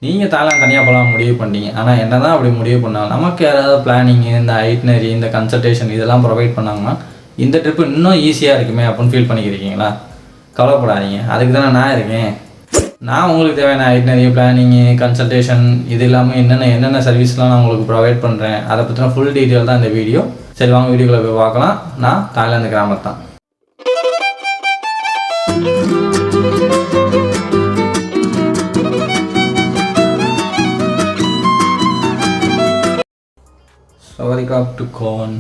நீங்கள் தாய்லாந்து தனியாக போகலாம் முடிவு பண்ணிட்டீங்க. ஆனால் என்ன தான் அப்படி முடிவு பண்ணாலும் நமக்கு யாராவது பிளானிங்கு, இந்த ஐட்னரி, இந்த கன்சல்டேஷன் இதெல்லாம் ப்ரொவைட் பண்ணாங்கன்னா இந்த ட்ரிப்பு இன்னும் ஈஸியாக இருக்குமே அப்படின்னு ஃபீல் பண்ணிக்கிறீங்களா? கவலைப்படாதீங்க, அதுக்கு தானே நான் இருக்கேன். நான் உங்களுக்கு தேவையான ஐட்னரி, பிளானிங்கு, கன்சல்டேஷன் இது இல்லாமல் என்னென்ன சர்வீஸ்லாம் நான் உங்களுக்கு ப்ரொவைட் பண்ணுறேன் அதை பற்றின ஃபுல் டீட்டெயில் தான் இந்த வீடியோ. சரி வாங்க வீடியோக்குள்ளே போய் பார்க்கலாம். நான் தாய்லாந்து கிராமத்தான். சவரிகாப்டுகோன்.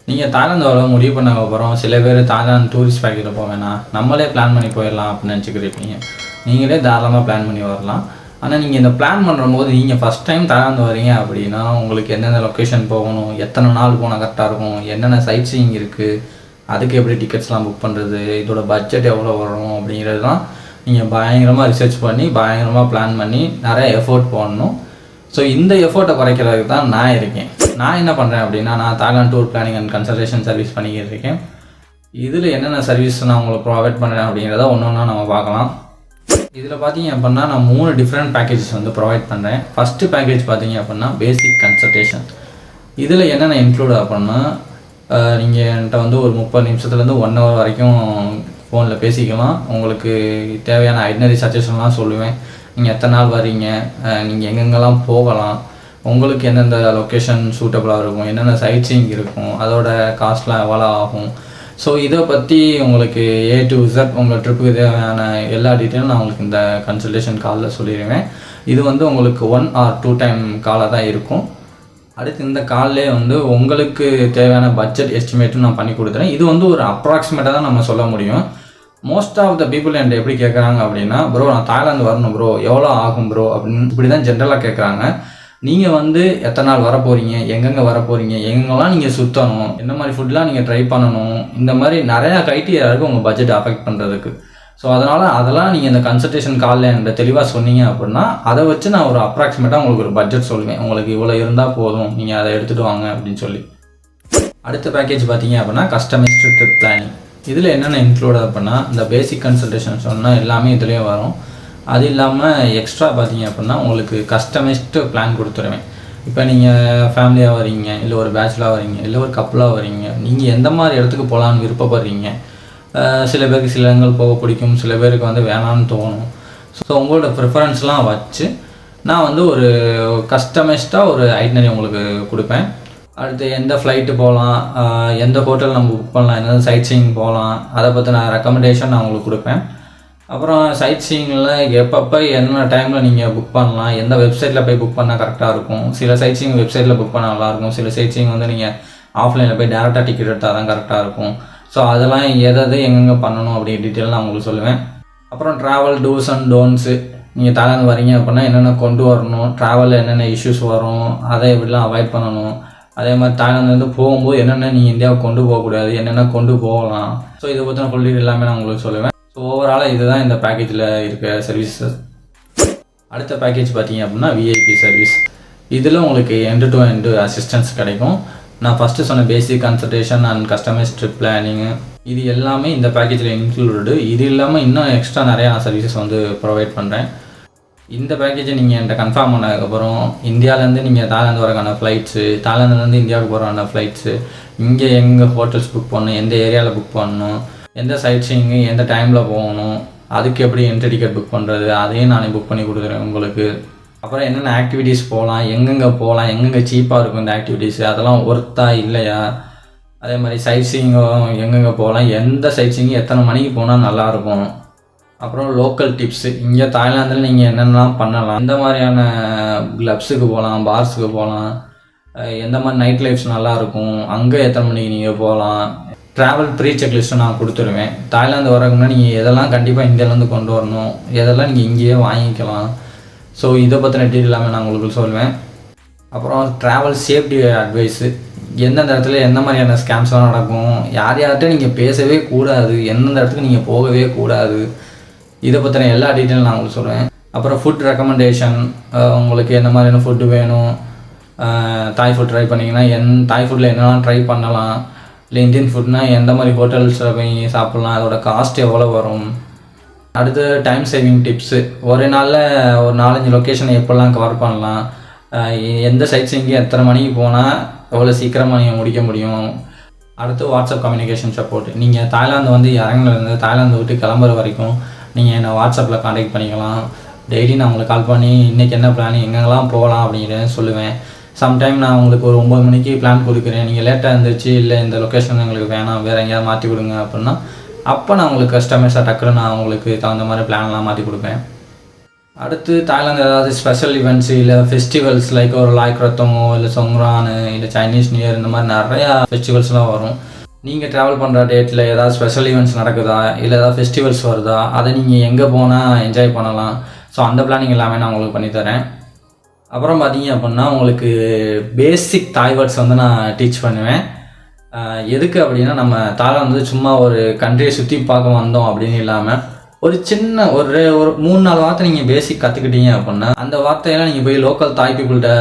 நீங்கள் தாய்லாந்து வர முடிவு பண்ண அப்புறம் சில பேர் தாய்லாந்து டூரிஸ்ட் பேக்கேஜில் போக வேணாம், நம்மளே பிளான் பண்ணி போயிடலாம் அப்படின்னு நினச்சிக்கிருப்பீங்க. நீங்களே தாராளமாக பிளான் பண்ணி வரலாம். ஆனால் நீங்கள் இந்த பிளான் பண்ணுற போது நீங்கள் ஃபஸ்ட் டைம் தாய்லாந்து வரீங்க அப்படின்னா உங்களுக்கு எந்தெந்த லொக்கேஷன் போகணும், எத்தனை நாள் போனால் கரெக்டாக இருக்கும், என்னென்ன சைட் சீயிங் இருக்குது, அதுக்கு எப்படி டிக்கெட்ஸ்லாம் புக் பண்ணுறது, இதோட பட்ஜெட் எவ்வளோ வரும் அப்படிங்கிறது தான் நீங்கள் பயங்கரமாக ரிசர்ச் பண்ணி பயங்கரமாக பிளான் பண்ணி நிறைய எஃபோர்ட் போடணும். ஸோ இந்த எஃபோர்ட்டை குறைக்கிறதுக்கு தான் நான் இருக்கேன். நான் என்ன பண்ணுறேன் அப்படின்னா, நான் Thailand tour planning and consultation service பண்ணிக்கிட்டு இருக்கேன். இதில் என்னென்ன சர்வீஸ் நான் உங்களுக்கு ப்ரொவைட் பண்ணுறேன் அப்படிங்கிறத ஒன்று ஒன்றா நம்ம பார்க்கலாம். இதில் பார்த்தீங்க அப்படின்னா நான் 3 டிஃப்ரெண்ட் பேக்கேஜஸ் வந்து ப்ரொவைட் பண்ணுறேன். ஃபஸ்ட்டு பேக்கேஜ் பார்த்தீங்க அப்படின்னா பேசிக் கன்சல்டேஷன். இதில் என்னென்ன இன்க்ளூட் அப்படின்னா, நீங்கள் என்கிட்ட வந்து ஒரு 30 நிமிஷத்துலேருந்து 1 hour வரைக்கும் ஃபோனில் பேசிக்கலாம். உங்களுக்கு தேவையான ஐட்னரி சஜஷன்லாம் சொல்லுவேன். நீங்கள் எத்தனை நாள் வரீங்க, நீங்கள் எங்கெங்கெல்லாம் போகலாம், உங்களுக்கு எந்தெந்த லொக்கேஷன் சூட்டபுளாக இருக்கும், என்னென்ன சைட் சீயிங் இருக்கும், அதோட காஸ்ட்லாம் எவ்வளோ ஆகும். ஸோ இதை பற்றி உங்களுக்கு A to Z உங்கள் ட்ரிப்புக்கு தேவையான எல்லா டீட்டெயிலும் நான் உங்களுக்கு இந்த கன்சல்டேஷன் காலில் சொல்லிடுவேன். இது வந்து உங்களுக்கு 1 or 2 டைம் காலாக தான் இருக்கும். அடுத்து இந்த கால்லே வந்து உங்களுக்கு தேவையான பட்ஜெட் எஸ்டிமேட்டும் நான் பண்ணி கொடுத்துறேன். இது வந்து ஒரு அப்ராக்சிமேட்டாக தான் நம்ம சொல்ல முடியும். மோஸ்ட் ஆஃப் த பீப்புள் என்கிட்ட எப்படி கேட்குறாங்க அப்படின்னா, ப்ரோ நான் தாய்லாந்து வரணும் ப்ரோ, எவ்வளோ ஆகும் ப்ரோ அப்படின்னு இப்படி தான் ஜென்ரலாக கேட்குறாங்க. நீங்கள் வந்து எத்தனை நாள் வர போகிறீங்க, எங்கெங்கே வர போகிறீங்க, எங்கெங்கெல்லாம் நீங்கள் சுற்றணும், என்ன மாதிரி ஃபுட்லாம் நீங்கள் ட்ரை பண்ணணும், இந்த மாதிரி நிறையா க்ரைட்டீரியா இருக்குது உங்கள் பட்ஜெட் அஃபெக்ட் பண்ணுறதுக்கு. ஸோ அதெல்லாம் நீங்கள் இந்த கன்சல்டேஷன் காலில் என்கிட்ட தெளிவாக சொன்னீங்க அப்படின்னா அதை வச்சு நான் ஒரு அப்ராக்சிமேட்டாக உங்களுக்கு ஒரு பட்ஜெட் சொல்லுவேன். உங்களுக்கு இவ்வளோ இருந்தால் போதும், நீங்கள் அதை எடுத்துகிட்டு வாங்க அப்படின்னு சொல்லி. அடுத்த பேக்கேஜ் பார்த்தீங்க அப்படின்னா கஸ்டமைஸ்டு ட்ரிப் பிளானிங். இதில் என்னென்ன இன்க்ளூட் அப்படின்னா, இந்த பேசிக் கன்சல்டேஷன் சொன்னால் எல்லாமே இதுலேயே வரும். அது இல்லாமல் எக்ஸ்ட்ரா பார்த்தீங்க அப்படின்னா உங்களுக்கு கஸ்டமைஸ்டு பிளான் கொடுத்துருவேன். இப்போ நீங்கள் ஃபேமிலியாக வரீங்க, இல்லை ஒரு பேச்சுலாக வரீங்க, இல்லை ஒரு கப்பலாக வரீங்க, நீங்கள் எந்த மாதிரி இடத்துக்கு போகலான்னு விருப்பப்படுறீங்க. சில பேருக்கு சில இடங்கள் போக பிடிக்கும், சில பேருக்கு வந்து வேணான்னு தோணும். ஸோ உங்களோட ப்ரிஃபரன்ஸ்லாம் வச்சு நான் வந்து ஒரு கஸ்டமைஸ்டாக ஒரு ஐட்னரி உங்களுக்கு கொடுப்பேன். அடுத்து எந்த ஃப்ளைட்டு போகலாம், எந்த ஹோட்டல் நம்ம புக் பண்ணலாம், எந்த சைட் சீயிங் போகலாம், அதை பற்றி நான் ரெக்கமெண்டேஷன் நான் உங்களுக்கு கொடுப்பேன். அப்புறம் சைட் சீயிங்கில் எப்பப்போ என்ன டைமில் நீங்கள் புக் பண்ணலாம், எந்த வெப்சைட்டில் போய் புக் பண்ணால் கரெக்டாக இருக்கும். சில சைட் சீயிங் வெப்சைட்டில் புக் பண்ணால் நல்லாயிருக்கும், சில சைட் சீயிங் வந்து நீங்கள் ஆஃப்லைனில் போய் டேரெக்டாக டிக்கெட் எடுத்தால் தான் கரெக்டாக இருக்கும். ஸோ அதெல்லாம் எது எங்கெங்கே பண்ணணும் அப்படிங்கிற டீட்டெயில் நான் உங்களுக்கு சொல்லுவேன். அப்புறம் ட்ராவல் டூஸ் அண்ட் டோன்ட்ஸு. நீங்கள் தாய்லாந்து வரீங்க அப்படின்னா என்னென்ன கொண்டு வரணும், ட்ராவலில் என்னென்ன இஷ்யூஸ் வரும், அதை எப்படிலாம் அவாய்ட் பண்ணணும். அதே மாதிரி தாய்லாந்துலேருந்து போகும்போது என்னென்ன நீங்கள் இந்தியாவுக்கு கொண்டு போகக்கூடாது, என்னென்ன கொண்டு போகலாம். ஸோ இதை பற்றின ஃபுல் டீட்டெயில் எல்லாமே நான் உங்களுக்கு சொல்லுவேன். ஸோ ஓவராலாக இதுதான் இந்த பேக்கேஜில் இருக்கிற சர்வீஸஸ். அடுத்த பேக்கேஜ் பார்த்தீங்க அப்படின்னா விஐபி சர்வீஸ். இதில் உங்களுக்கு எண்டு டு எண்டு அசிஸ்டன்ஸ் கிடைக்கும். நான் ஃபஸ்ட்டு சொன்ன basic consultation and customise trip planning இது எல்லாமே இந்த பேக்கேஜில் இன்க்ளூடு. இது இல்லாமல் இன்னும் எக்ஸ்ட்ரா நிறையா நான் சர்வீசஸ் வந்து ப்ரொவைட் பண்ணுறேன். இந்த பேக்கேஜை நீங்கள் என்கிட்ட கன்ஃபார்ம் பண்ணதுக்கப்புறம் இந்தியாவிலேருந்து நீங்கள் தாய்லாந்து வரக்கான ஃப்ளைட்ஸு, தாய்லாந்துலேருந்து இந்தியாவுக்கு போகிறக்கான ஃப்ளைட்ஸு, இங்கே எங்கே ஹோட்டல்ஸ் புக் பண்ணணும், எந்த ஏரியாவில் புக் பண்ணணும், எந்த சைட் சீயிங்கு எந்த டைமில் போகணும், அதுக்கு எப்படி என்ட்ரி டிக்கெட் புக் பண்ணுறது அதையும் நானே புக் பண்ணி கொடுக்குறேன் உங்களுக்கு. அப்புறம் என்னென்ன ஆக்டிவிட்டீஸ் போகலாம், எங்கெங்கே போகலாம், எங்கெங்கே சீப்பாக இருக்கும் இந்த ஆக்டிவிட்டீஸு, அதெல்லாம் ஒர்த்தா இல்லையா. அதே மாதிரி சைட் சீயிங்கும் எங்கெங்கே போகலாம், எந்த சைட் சீயிங் எத்தனை மணிக்கு போனால் நல்லாயிருக்கும். அப்புறம் லோக்கல் டிப்ஸு, இங்கே தாய்லாந்தில் நீங்கள் என்னென்னலாம் பண்ணலாம், எந்த மாதிரியான கிளப்ஸுக்கு போகலாம், பார்ஸுக்கு போகலாம், எந்த மாதிரி நைட் லைஃப்ஸ் நல்லாயிருக்கும், அங்கே எத்தனை மணிக்கு நீங்கள் போகலாம். ட்ராவல் ப்ரீ செக்லிஸ்ட்டு நான் கொடுத்துருவேன். தாய்லாந்து வரக்குன்னா நீங்கள் எதெல்லாம் கண்டிப்பாக இந்தியாவிலேருந்து கொண்டு வரணும், எதெல்லாம் நீங்கள் இங்கேயே வாங்கிக்கலாம். ஸோ இதை பற்றின டீட்டெயில் எல்லாமே நான் உங்களுக்கு சொல்லுவேன். அப்புறம் ட்ராவல் சேஃப்டி அட்வைஸு, எந்தெந்த இடத்துல எந்த மாதிரியான ஸ்கேம்ஸ்லாம் நடக்கும், யார்கிட்ட நீங்கள் பேசவே கூடாது, எந்தெந்த இடத்துக்கு நீங்கள் போகவே கூடாது, இதை பற்றின எல்லா டீட்டெயிலும் நான் உங்களுக்கு சொல்லுவேன். அப்புறம் ஃபுட் ரெக்கமெண்டேஷன், உங்களுக்கு எந்த மாதிரியான ஃபுட்டு வேணும், தாய் ஃபுட் ட்ரை பண்ணிங்கன்னா தாய் ஃபுட்டில் என்னெல்லாம் ட்ரை பண்ணலாம், இல்லை இந்தியன் ஃபுட்னால் எந்த மாதிரி ஹோட்டல்ஸில் போய் சாப்பிட்லாம், அதோட காஸ்ட் எவ்வளோ வரும், அடுத்து டைம் சேவிங் டிப்ஸு, ஒரு நாளில் ஒரு 4-5 லொக்கேஷனை எப்போல்லாம் கவர் பண்ணலாம், எந்த சைட் சீயிங்கு எத்தனை மணிக்கு போனால் எவ்வளோ சீக்கிரமாக நீங்கள் முடிக்க முடியும். அடுத்து வாட்ஸ்அப் கம்யூனிகேஷன் சப்போர்ட். நீங்கள் தாய்லாந்து வந்து இறங்கிலேருந்து தாய்லாந்து விட்டு கிளம்புற வரைக்கும் நீங்கள் என்னை வாட்ஸ்அப்பில் காண்டாக்ட் பண்ணிக்கலாம். டெய்லி நான் உங்களுக்கு கால் பண்ணி இன்றைக்கி என்ன பிளான், எங்கெங்கெல்லாம் போகலாம் அப்படிங்கிறத சொல்லுவேன். சம்டைம் நான் உங்களுக்கு ஒரு 9 மணிக்கு பிளான் கொடுக்குறேன், நீங்கள் லேட்டாக இருந்துச்சு, இல்லை இந்த லொக்கேஷன் எங்களுக்கு வேணாம், வேறு எங்கேயாவது மாற்றி கொடுங்க அப்படின்னா அப்போ நான் உங்களுக்கு கஸ்டமைஸாக டக்குன்னு நான் உங்களுக்கு தகுந்த மாதிரி பிளான்லாம் மாற்றி கொடுப்பேன். அடுத்து தாய்லாந்து ஏதாவது ஸ்பெஷல் ஈவெண்ட்ஸு இல்லை ஃபெஸ்டிவல்ஸ் லைக் ஒரு லாய்க்ரத்தமோ இல்லை சொங்ரானு இல்லை சைனீஸ் நியூ இயர் இந்த மாதிரி நிறையா ஃபெஸ்டிவல்ஸ்லாம் வரும். நீங்கள் ட்ராவல் பண்ணுற டேட்டில் ஏதாவது ஸ்பெஷல் ஈவெண்ட்ஸ் நடக்குதா, இல்லை ஏதாவது ஃபெஸ்டிவல்ஸ் வருதா, அதை நீங்கள் எங்கே போனால் என்ஜாய் பண்ணலாம். ஸோ அந்த பிளானிங் எல்லாமே நான் உங்களுக்கு பண்ணித்தரேன். அப்புறம் பார்த்தீங்க அப்படின்னா உங்களுக்கு பேசிக் தாய் வேர்ட்ஸ் வந்து நான் டீச் பண்ணுவேன். எதுக்கு அப்படின்னா நம்ம தாய்லாந்து வந்து சும்மா ஒரு கண்ட்ரியை சுற்றி பார்க்க வந்தோம் அப்படின்னு இல்லாமல் ஒரு சின்ன ஒரு 3-4 வார்த்தை நீங்கள் பேசிக் கற்றுக்கிட்டீங்க அப்படின்னா அந்த வார்த்தையெல்லாம் நீங்கள் போய் லோக்கல் தாய் பீப்புள்கிட்ட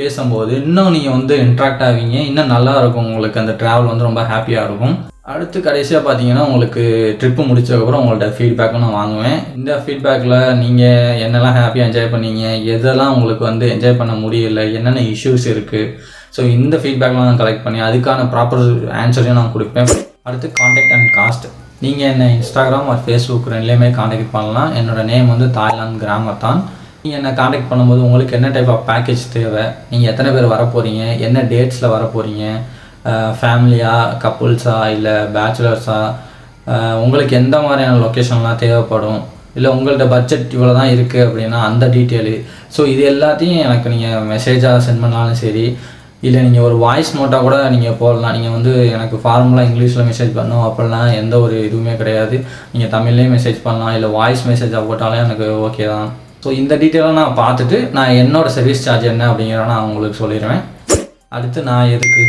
பேசும்போது இன்னும் நீங்கள் வந்து இன்ட்ராக்ட் ஆவீங்க, இன்னும் நல்லா இருக்கும். உங்களுக்கு அந்த ட்ராவல் வந்து ரொம்ப ஹாப்பியாக இருக்கும். அடுத்து கடைசியாக பார்த்தீங்கன்னா உங்களுக்கு ட்ரிப்பு முடிச்சதுக்கப்புறம் உங்கள்ட்ட ஃபீட்பேக்கும் நான் வாங்குவேன். இந்த ஃபீட்பேக்கில் நீங்கள் என்னெல்லாம் ஹாப்பியாக என்ஜாய் பண்ணீங்க, எதெல்லாம் உங்களுக்கு வந்து என்ஜாய் பண்ண முடியல, என்னென்ன இஷ்யூஸ் இருக்குது, ஸோ இந்த ஃபீட்பேக்லாம் நான் கலெக்ட் பண்ணி அதுக்கான ப்ராப்பர் ஆன்சரையும் நான் கொடுப்பேன். அடுத்து காண்டாக்ட் அண்ட் காஸ்ட். நீங்கள் என்ன இன்ஸ்டாகிராம் ஆர் ஃபேஸ்புக் ரெண்டுலேயுமே காண்டாக்ட் பண்ணலாம். என்னோடய நேம் வந்து தாய்லாந்து கிராமர் தான். நீங்கள் என்ன காண்டாக்ட் பண்ணும்போது உங்களுக்கு என்ன டைப் ஆஃப் பேக்கேஜ் தேவை, நீங்கள் எத்தனை பேர் வர போகிறீங்க, என்ன டேட்ஸில் வர போகிறீங்க, ஃபேமிலியாக, கப்புள்ஸா இல்லை பேச்சுலர்ஸா, உங்களுக்கு எந்த மாதிரியான லொக்கேஷன்லாம் தேவைப்படும், இல்லை உங்கள்கிட்ட பட்ஜெட் இவ்வளோ தான் இருக்குது அப்படின்னா அந்த டீட்டெயிலு. ஸோ இது எல்லாத்தையும் எனக்கு நீங்கள் மெசேஜாக சென்ட் பண்ணாலும் சரி, இல்லை நீங்கள் ஒரு வாய்ஸ் நோட்டாக கூட நீங்கள் போடலாம். நீங்கள் வந்து எனக்கு ஃபார்முலாக இங்கிலீஷில் மெசேஜ் பண்ணணும் அப்படிலாம் எந்த ஒரு இதுவுமே கிடையாது. நீங்கள் தமிழ்லேயே மெசேஜ் பண்ணலாம், இல்லை வாய்ஸ் மெசேஜாக போட்டாலும் எனக்கு ஓகே தான். ஸோ இந்த டீட்டெயிலாக நான் பார்த்துட்டு நான் என்னோடய சர்வீஸ் சார்ஜ் என்ன அப்படிங்கிறத நான் உங்களுக்கு சொல்லிடுவேன். அடுத்து நான் எதுக்கு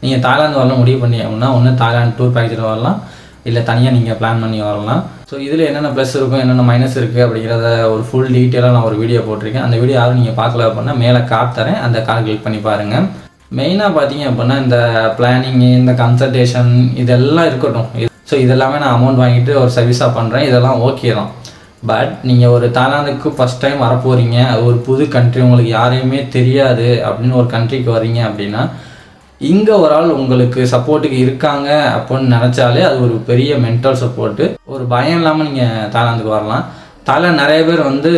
நீங்கள் தாய்லாந்து வரலாம் முடிவு பண்ணி அப்படின்னா ஒன்று தாய்லாந்து டூர் பேக்கேஜில் வரலாம், இல்லை தனியாக நீங்கள் பிளான் பண்ணி வரலாம். ஸோ இதில் என்னென்ன ப்ளஸ் இருக்கும், என்னென்ன மைனஸ் இருக்குது அப்படிங்கிறத ஒரு ஃபுல் டீட்டெயிலாக நான் ஒரு வீடியோ போட்டிருக்கேன். அந்த வீடியோ யாரும் நீங்கள் பார்க்கல அப்படின்னா மேலே கார்டு தரேன், அந்த கார்டு கிளிக் பண்ணி பாருங்கள். மெயினாக பார்த்தீங்க அப்படின்னா இந்த பிளானிங்கு, இந்த கன்சல்டேஷன் இதெல்லாம் இருக்கட்டும். ஸோ இதெல்லாமே நான் அமௌண்ட் வாங்கிட்டு ஒரு சர்வீஸாக பண்ணுறேன், இதெல்லாம் ஓகே தான். பட் நீங்கள் ஒரு தாய்லாந்துக்கு ஃபஸ்ட் டைம் வரப்போகிறீங்க, ஒரு புது கண்ட்ரி, உங்களுக்கு யாரையுமே தெரியாது அப்படின்னு ஒரு கண்ட்ரிக்கு வர்றீங்க அப்படின்னா இங்கே ஒரு ஆள் உங்களுக்கு சப்போர்ட்டுக்கு இருக்காங்க அப்படின்னு நினச்சாலே அது ஒரு பெரிய மென்டல் சப்போர்ட்டு. ஒரு பயம் இல்லாமல் நீங்கள் தாய்லாந்துக்கு வரலாம். தாய்லாந்து நிறைய பேர் வந்து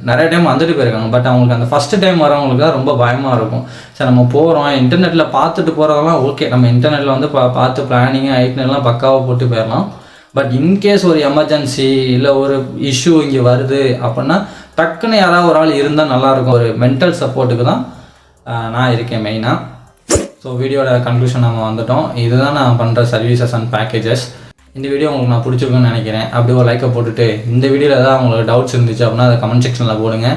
நிறைய டைம் வந்துட்டு போயிருக்காங்க. பட் அவங்களுக்கு அந்த ஃபஸ்ட்டு டைம் வரவங்களுக்கு தான் ரொம்ப பயமாக இருக்கும். சரி நம்ம போகிறோம், இன்டர்நெட்டில் பார்த்துட்டு போகிறதெல்லாம் ஓகே, நம்ம இன்டர்நெட்டில் வந்து பார்த்து பிளானிங்கு ஐட்னெல்லாம் பக்காவாக போட்டு போயிடலாம். பட் இன்கேஸ் ஒரு எமர்ஜென்சி இல்லை ஒரு இஷ்யூ இங்கே வருது அப்படின்னா டக்குன்னு யாராவது ஒரு ஆள் இருந்தால் நல்லாயிருக்கும். ஒரு மென்டல் சப்போர்ட்டுக்கு தான் நான் இருக்கேன் மெயினாக. ஸோ வீடியோட கன்க்ளூஷன் நம்ம வந்துட்டோம். இதுதான் நான் பண்ணுற சர்வீசஸ் அண்ட் பேக்கேஜஸ். இந்த வீடியோ உங்களுக்கு நான் பிடிச்சிருக்குன்னு நினைக்கிறேன். அப்படியே ஒரு லைக்கை போட்டுட்டு இந்த வீடியோவில் ஏதாவது உங்களுக்கு டவுட்ஸ் இருந்துச்சு அப்படின்னா அதை கமெண்ட் செக்ஷனில் போடுங்க.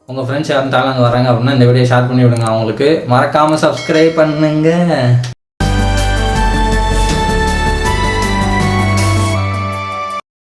உங்கள் ஃப்ரெண்ட்ஸ் யாரும் தாய்லாந்து வராங்க அப்படின்னா இந்த வீடியோ ஷேர் பண்ணி விடுங்க. அவங்களுக்கு மறக்காமல் சப்ஸ்கிரைப் பண்ணுங்கள்.